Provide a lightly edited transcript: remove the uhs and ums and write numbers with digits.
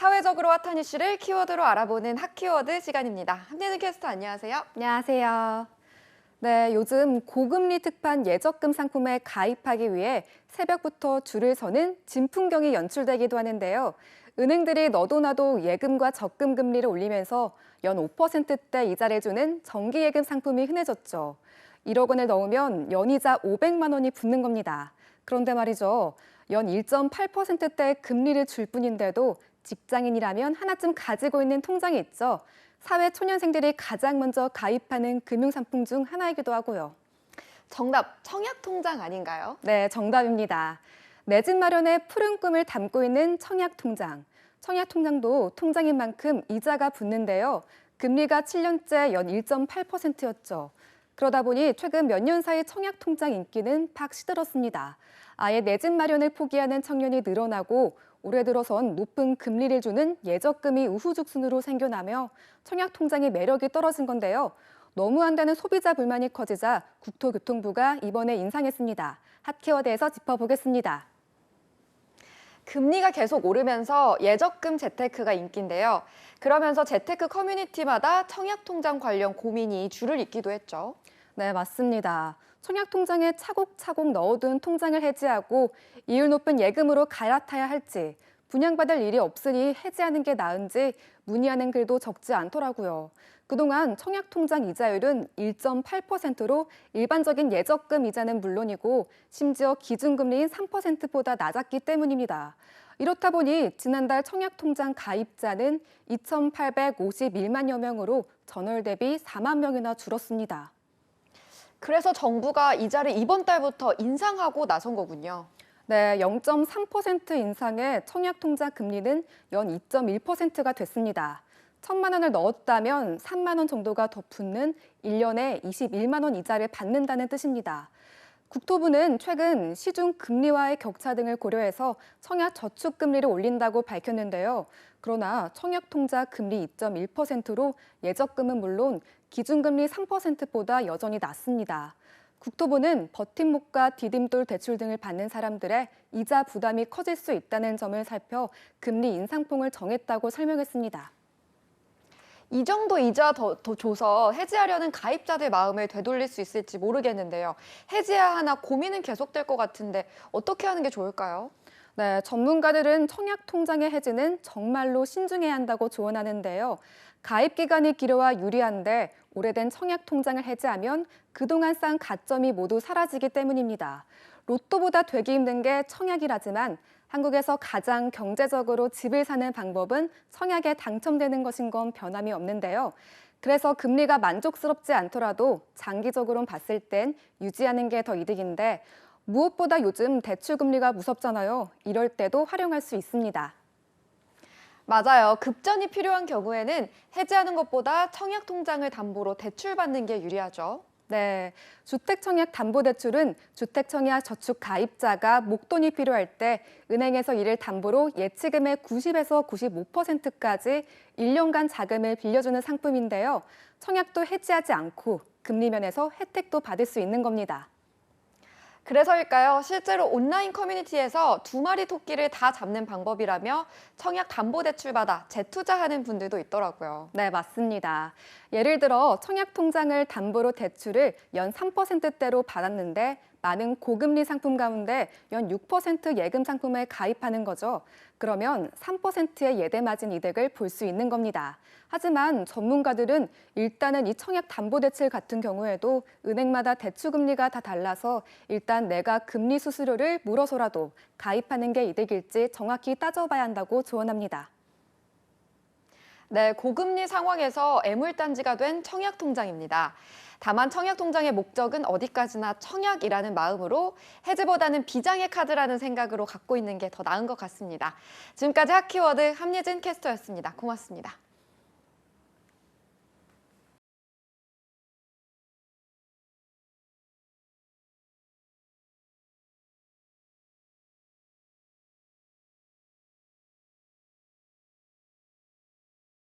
사회적으로 핫한 이슈를 키워드로 알아보는 핫키워드 시간입니다. 함예진 캐스터 안녕하세요. 안녕하세요. 네, 요즘 고금리 특판 예적금 상품에 가입하기 위해 새벽부터 줄을 서는 진풍경이 연출되기도 하는데요. 은행들이 너도 나도 예금과 적금 금리를 올리면서 연 5%대 이자를 주는 정기예금 상품이 흔해졌죠. 1억 원을 넣으면 연이자 500만 원이 붙는 겁니다. 그런데 말이죠. 연 1.8%대 금리를 줄 뿐인데도 직장인이라면 하나쯤 가지고 있는 통장이 있죠. 사회 초년생들이 가장 먼저 가입하는 금융상품 중 하나이기도 하고요. 정답, 청약통장 아닌가요? 네, 정답입니다. 내 집 마련의 푸른 꿈을 담고 있는 청약통장. 청약통장도 통장인 만큼 이자가 붙는데요. 금리가 7년째 연 1.8%였죠. 그러다 보니 최근 몇 년 사이 청약통장 인기는 팍 시들었습니다. 아예 내 집 마련을 포기하는 청년이 늘어나고 올해 들어선 높은 금리를 주는 예적금이 우후죽순으로 생겨나며 청약통장의 매력이 떨어진 건데요. 너무 한다는 소비자 불만이 커지자 국토교통부가 이번에 인상했습니다. 핫케어대에서 짚어보겠습니다. 금리가 계속 오르면서 예적금 재테크가 인기인데요. 그러면서 재테크 커뮤니티마다 청약통장 관련 고민이 줄을 잇기도 했죠. 네, 맞습니다. 청약통장에 차곡차곡 넣어둔 통장을 해지하고 이율 높은 예금으로 갈아타야 할지, 분양받을 일이 없으니 해지하는 게 나은지 문의하는 글도 적지 않더라고요. 그동안 청약통장 이자율은 1.8%로 일반적인 예적금 이자는 물론이고 심지어 기준금리인 3%보다 낮았기 때문입니다. 이렇다 보니 지난달 청약통장 가입자는 2,851만여 명으로 전월 대비 4만 명이나 줄었습니다. 그래서 정부가 이자를 이번 달부터 인상하고 나선 거군요. 네, 0.3% 인상의 청약통장 금리는 연 2.1%가 됐습니다. 1,000만 원을 넣었다면 3만 원 정도가 더 붙는 1년에 21만 원 이자를 받는다는 뜻입니다. 국토부는 최근 시중 금리와의 격차 등을 고려해서 청약 저축 금리를 올린다고 밝혔는데요. 그러나 청약통장 금리 2.1%로 예적금은 물론 기준금리 3%보다 여전히 낮습니다. 국토부는 버팀목과 디딤돌 대출 등을 받는 사람들의 이자 부담이 커질 수 있다는 점을 살펴 금리 인상폭을 정했다고 설명했습니다. 이 정도 이자 더 줘서 해지하려는 가입자들 마음을 되돌릴 수 있을지 모르겠는데요. 해지해야 하나 고민은 계속될 것 같은데 어떻게 하는 게 좋을까요? 네, 전문가들은 청약통장의 해지는 정말로 신중해야 한다고 조언하는데요. 가입 기간이 길어야 유리한데 오래된 청약통장을 해지하면 그동안 쌓은 가점이 모두 사라지기 때문입니다. 로또보다 되기 힘든 게 청약이라지만 한국에서 가장 경제적으로 집을 사는 방법은 청약에 당첨되는 것인 건 변함이 없는데요. 그래서 금리가 만족스럽지 않더라도 장기적으로는 봤을 땐 유지하는 게 더 이득인데 무엇보다 요즘 대출 금리가 무섭잖아요. 이럴 때도 활용할 수 있습니다. 맞아요. 급전이 필요한 경우에는 해지하는 것보다 청약통장을 담보로 대출받는 게 유리하죠. 네, 주택청약담보대출은 주택청약 저축 가입자가 목돈이 필요할 때 은행에서 이를 담보로 예치금의 90에서 95%까지 1년간 자금을 빌려주는 상품인데요. 청약도 해지하지 않고 금리 면에서 혜택도 받을 수 있는 겁니다. 그래서일까요? 실제로 온라인 커뮤니티에서 두 마리 토끼를 다 잡는 방법이라며 청약 담보대출 받아 재투자하는 분들도 있더라고요. 네, 맞습니다. 예를 들어 청약통장을 담보로 대출을 연 3%대로 받았는데 많은 고금리 상품 가운데 연 6% 예금 상품에 가입하는 거죠. 그러면 3%의 예대마진 이득을 볼 수 있는 겁니다. 하지만 전문가들은 일단은 이 청약담보대출 같은 경우에도 은행마다 대출금리가 다 달라서 일단 내가 금리 수수료를 물어서라도 가입하는 게 이득일지 정확히 따져봐야 한다고 조언합니다. 네, 고금리 상황에서 애물단지가 된 청약통장입니다. 다만 청약통장의 목적은 어디까지나 청약이라는 마음으로 해지보다는 비장의 카드라는 생각으로 갖고 있는 게 더 나은 것 같습니다. 지금까지 핫키워드 함예진 캐스터였습니다. 고맙습니다.